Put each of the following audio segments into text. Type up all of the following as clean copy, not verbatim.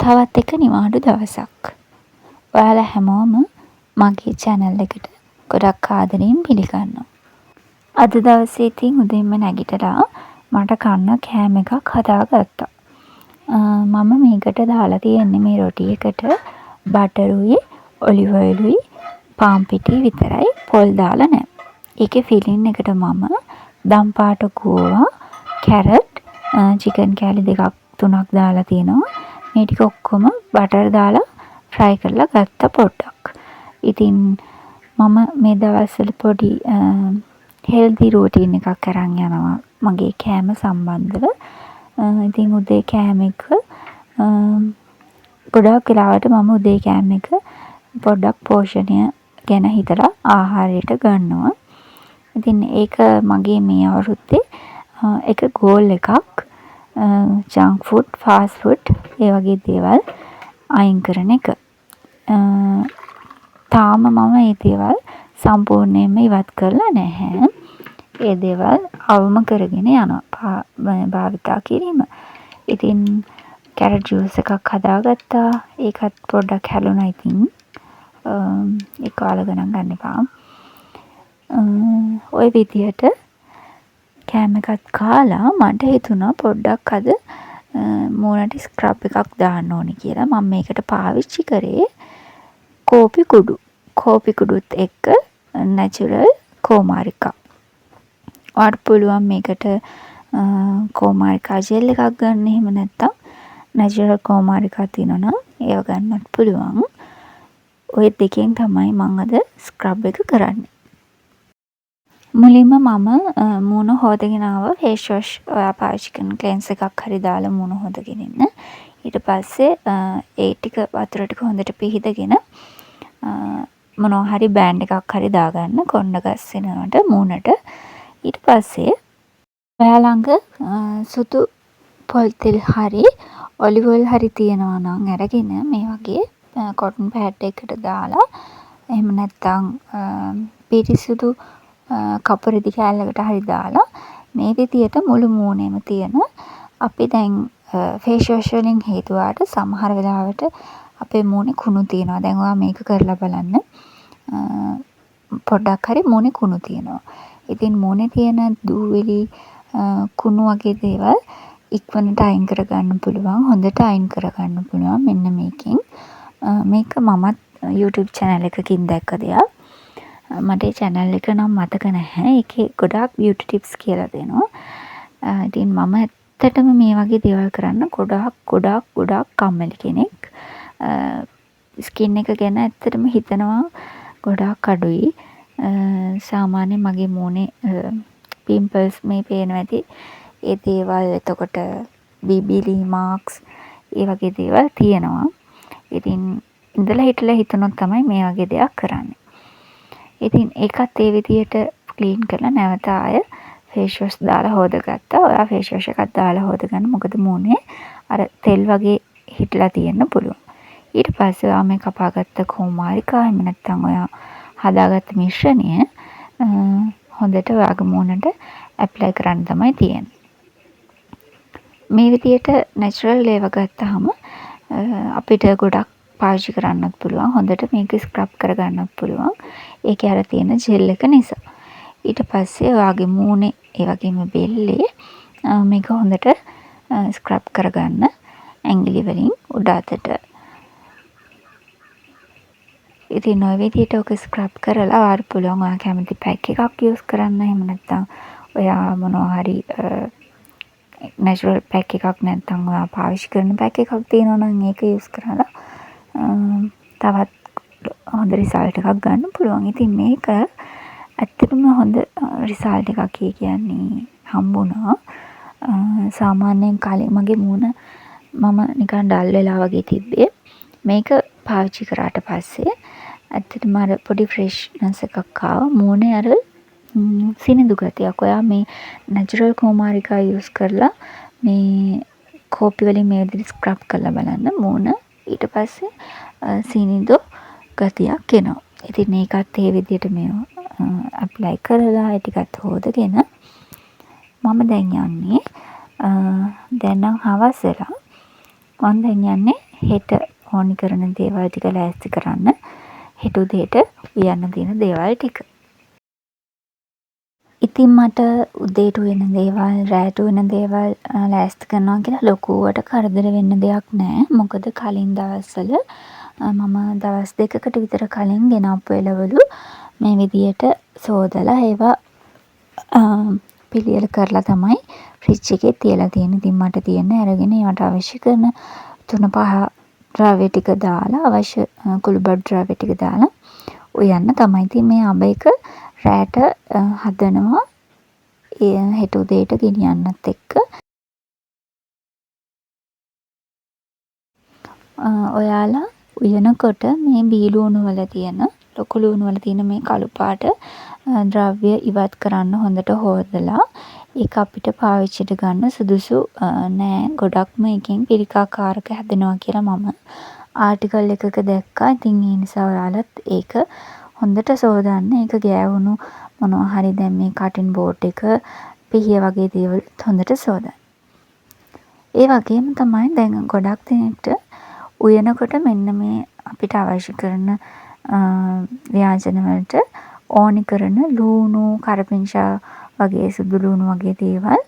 තවත් එක නිවාඩු දවසක්. ඔයාලා හැමෝම මගේ channel එකට ගොඩක් ආදරයෙන් පිළිගන්නවා. අද දවසේ ඉතින් උදේම නැගිටලා මට කන්න කෑම එකක් හදාගත්තා. මම මේකට දාලා තියෙන්නේ මේ රොටි එකට බටරුයි, ඔලිව් ඔයිලුයි, පාන් පිටි විතරයි, පොල් දාලා නැහැ. ඒකේ ෆිලින් එකට මම දම් පාට ගෝවා, කැරට්, චිකන් කෑලි 2 3ක් දාලා තියෙනවා. මේ ටික ඔක්කොම බටර් දාලා ෆ්‍රයි කරලා ගත්තා පොඩ්ඩක්. ඉතින් මම මේ දවස්වල පොඩි හෙල්දි රූටින් එකක් අරන් යනවා මගේ කෑම සම්බන්ධව. ඉතින් උදේ කෑම එක ගොඩක් වෙලාවට මම උදේ කෑම එක පොඩ්ඩක් පෝෂණය ගැන හිතලා ආහාරයට ගන්නවා. ඉතින් ඒක මගේ මේ අවුරුද්දේ එක ගෝල් එකක්. ජංක් ෆුඩ්, ෆාස්ට් ෆුඩ් ඒ වගේ දේවල් අයින් කරන එක. තාම මම මේ දේවල් සම්පූර්ණයෙන්ම ඉවත් කරලා නැහැ. ඒ දේවල් අවම කරගෙන යනවා භාවිතා කිරීම. ඉතින් කැරට් ජූස් එකක් හදාගත්තා. ඒකත් පොඩ්ඩක් හැලුණා ඉතින්. ඒක කාලා ගණන් ගන්න එපා. ওই විදිහට කෑම එකත් කාලා මට හිතුණා පොඩ්ඩක් අද මූණට ස්ක්‍රබ් එකක් දාන්න ඕනේ කියලා. මම මේකට පාවිච්චි කරේ කෝපි කුඩු. කෝපි කුඩුත් එක්ක නැචරල් කෝමාරිකා. ඔයාලට පුළුවන් මේකට කෝමාරිකා ජෙල් එකක් ගන්න. එහෙම නැත්නම් නැචරල් කෝමාරිකා තියෙනවා නම් ඒව ගන්නත් පුළුවන්. ওই දෙකෙන් තමයි මම අද ස්ක්‍රබ් එක කරන්නේ. මුලින්ම මම මූණ හොදගෙන ආවා. ෆේස් වොෂ් ඔයා පාවිච්චි කරන ක්ලෙන්ස් එකක් හරි දාලා මූණ හොදගෙන ඉන්න. ඊට පස්සේ ඒ ටික වතුර ටික හොඳට පිහදගෙන මොනවා හරි බෑන්ඩ් එකක් හරි දාගන්න කොණ්ඩ ගස්සනවට මූණට. ඊට පස්සේ ඔයා ළඟ සුදු පොල් තෙල් හරි ඔලිව් ඔයිල් හරි තියෙනවා නම් අරගෙන මේ වගේ කොටන් පැඩ් එකකට දාලා එහෙම නැත්නම් පිරිසිදු කපුරෙදි කෑල්ලකට හරි දාලා මේ විදියට මුළු මූණෙම තියෙන අපි දැන් ෆේස් වොෂ් වලින් හේතුවාට සමහර වෙලාවට අපේ මූණේ කුණු තියෙනවා. දැන් ඔයා මේක කරලා බලන්න. පොඩ්ඩක් හරි මූණේ කුණු තියෙනවා. ඉතින් මූණේ තියෙන දූවිලි කුණු වගේ දේවල් ඉක්මනට අයින් කරගන්න පුළුවන්. හොඳට අයින් කරගන්න පුළුවන් මෙන්න මේකෙන්. මේක මමත් YouTube channel එකකින් දැක්ක දෙයක්. මට ඒ channel එක නම් මතක නැහැ. ඒකේ ගොඩාක් beauty tips කියලා දෙනවා. ඉතින් මම ඇත්තටම මේ වගේ දේවල් කරන්න ගොඩාක් කම්මැලි කෙනෙක්. ස්කින් එක ගැන ඇත්තටම හිතනවා ගොඩාක් අඩුයි. සාමාන්‍යයෙන් මගේ මූණේ පිම්පල්ස් මේ පේනවා ඇති. ඒ දේවල් එතකොට BB මාක්ස් ඒ වගේ දේවල් තියෙනවා. ඉතින් ඉඳලා හිටලා හිතනොත් තමයි මේ වගේ දෙයක් කරන්නේ. ඉතින් ඒකත් ඒ විදිහට ක්ලීන් කරලා නැවත ආය ෆේස් වොෂ් දාලා හොදගත්තා. ඔයා ෆේස් වොෂ් එකක් දාලා හොදගන්න. මොකද මූණේ අර තෙල් වගේ හිටලා තියෙන්න පුළුවන්. ඊට පස්සේ ඔයා මේ කපාගත්ත කෝමාරිකා එහෙම නැත්නම් ඔයා හදාගත්ත මිශ්‍රණය හොඳට ඔයාගේ මූණට ඇප්ලයි කරන්න තමයි තියෙන්නේ. මේ විදිහට නැචරල් ඒවා ගත්තාම අපිට ගොඩක් පාවිච්චි කරන්නත් පුළුවන්. හොඳට මේක ස්ක්‍රබ් කරගන්නත් පුළුවන්. ඒකේ අර තියෙන ජෙල් එක නිසා. ඊට පස්සේ ඔයාගේ මූණේ ඒ වගේම බෙල්ලේ මේක හොඳට ස්ක්‍රබ් කරගන්න ඇඟිලි වලින් උඩ අතට. ඉතින් ඔය විදිහට ඔක ස්ක්‍රබ් කරලා ඔයාලට පුළුවන් ඔයා කැමති පැක් එකක් යූස් කරන්න. එහෙම නැත්නම් ඔයා මොනවා හරි නැචරල් පැක් එකක් නැත්නම් ඔයා පාවිච්චි කරන පැක් එකක් තියෙනවා නම් ඒක යූස් කරලා තවත් හොඳ රිසල්ට් එකක් ගන්න පුළුවන්. ඉතින් මේක ඇත්තටම හොඳ රිසල්ට් එකක් කියන්නේ හම්බුණා. සාමාන්‍යයෙන් කලින් මගේ මූණ මම නිකන් ඩල් වෙලා වගේ තිබ්බේ. මේක පාවිච්චි කරාට පස්සේ ඇත්තටම අර පොඩි ෆ්‍රෙෂ්නස් එකක් ආවා. මූණේ අර සිනිඳු ගතියක්. ඔයා මේ නැචරල් කෝමාරිකා යූස් කරලා මේ කෝපි වලින් මේ විදිහට ස්ක්‍රබ් කරලා බලන්න මූණ. ඊට පස්සේ සිනිඳු ගතියක් එනවා. ඉතින් මේකත් ඒ විදිහට මේ ඇප්ලයි කරලා ඒ ටිකත් හොදගෙන මම දැන් යන්නේ දැන් නම් හවස වෙලා මම දැන් යන්නේ හෙට ඕනි කරන දේවල් ටික ලෑස්ති කරන්න. හෙට උදේට උයන්න තියෙන දේවල් ටික. ඉතින් මට උදේට උයන දේවල්, රෑට උයන දේවල් ලෑස්ති කරනවා කියලා ලොකුවට කරදර වෙන්න දෙයක් නෑ. මොකද කලින් දවස්වල මම දවස් 2කට විතර කලින් ගෙනාපු එළවලු මේ විදියට සෝදලා ඒවා පිළියෙල කරලා තමයි ෆ්‍රිජ් එකේ තියලා තියෙන්නේ. ඉතින් මට තියෙන්නේ අරගෙන ඒවට අවශ්‍ය කරන 3-5 ද්‍රව්‍ය ටික දාලා, අවශ්‍ය කුළුබඩු ද්‍රව්‍ය ටික දාලා උයන්න තමයි. ඉතින් මේ අබ එක රෑට හදනවා හෙට උදේට ගෙනියන්නත් එක්ක. ඔයාලා උයනකොට මේ බී ලූණු වල තියෙන, ලොකු ලූණු වල තියෙන මේ කළු පාට ද්‍රව්‍ය ඉවත් කරන්න හොඳට හොදලා ඒක අපිට පාවිච්චියට ගන්න සුදුසු නෑ. ගොඩක්ම එකෙන් පිළිකාකාරක හැදෙනවා කියලා මම ආටිකල් එකක දැක්කා. ඉතින් ඒ නිසා ඔයාලත් ඒක හොඳට සෝදන්න. ඒක ගෑවුණු මොනවා හරි දැන් මේ කටින් බෝඩ් එක, පිහිය වගේ දේවලුත් හොඳට සෝදන්න. ඒ වගේම තමයි දැන් ගොඩක් දෙනෙක්ට උයනකොට මෙන්න මේ අපිට අවශ්‍ය කරන ව්‍යාජන වලට ඕනි කරන ලූණු, කරපිංචා වගේ සුදු ලූණු වගේ දේවල්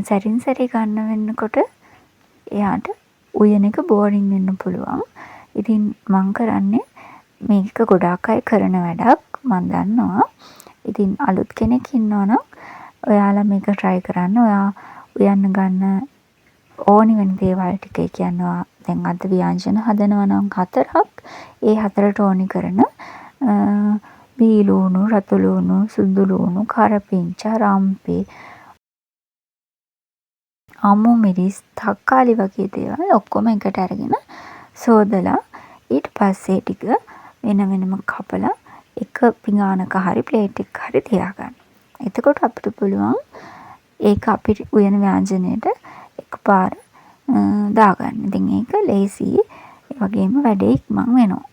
සැරින් සැරේ ගන්න වෙනකොට එයාට උයන එක බෝරින් වෙන්න පුළුවන්. ඉතින් මං කරන්නේ මේක ගොඩාක් අය කරන වැඩක් මං දන්නවා. ඉතින් අලුත් කෙනෙක් ඉන්නවා නම් ඔයාලා මේක try කරන්න. ඔයා උයන්න ගන්න ඕනි වෙන දේවල් ටික කියනවා. දැන් අද ව්‍යාංජන හදනවා නම් 4ක්. ඒ 4ට ඕනි කරන බී ලූණු, රතු ලූණු, සුදු ලූණු, කරපිංචා, රම්පේ, අමු මිරිස්, තක්කාලි වගේ දේවල් ඔක්කොම එකට අරගෙන සෝදලා ඊට පස්සේ ටික වෙන වෙනම කපලා එක පිඟානක හරි ප්ලේට් එකක හරි තියාගන්න. එතකොට අපිට පුළුවන් ඒක අපිට උයන ව්‍යාංජනයට එකපාර දාගන්න. ඉතින් ඒක ලේසි. ඒ වගේම වැඩේ ඉක්මන් වෙනවා.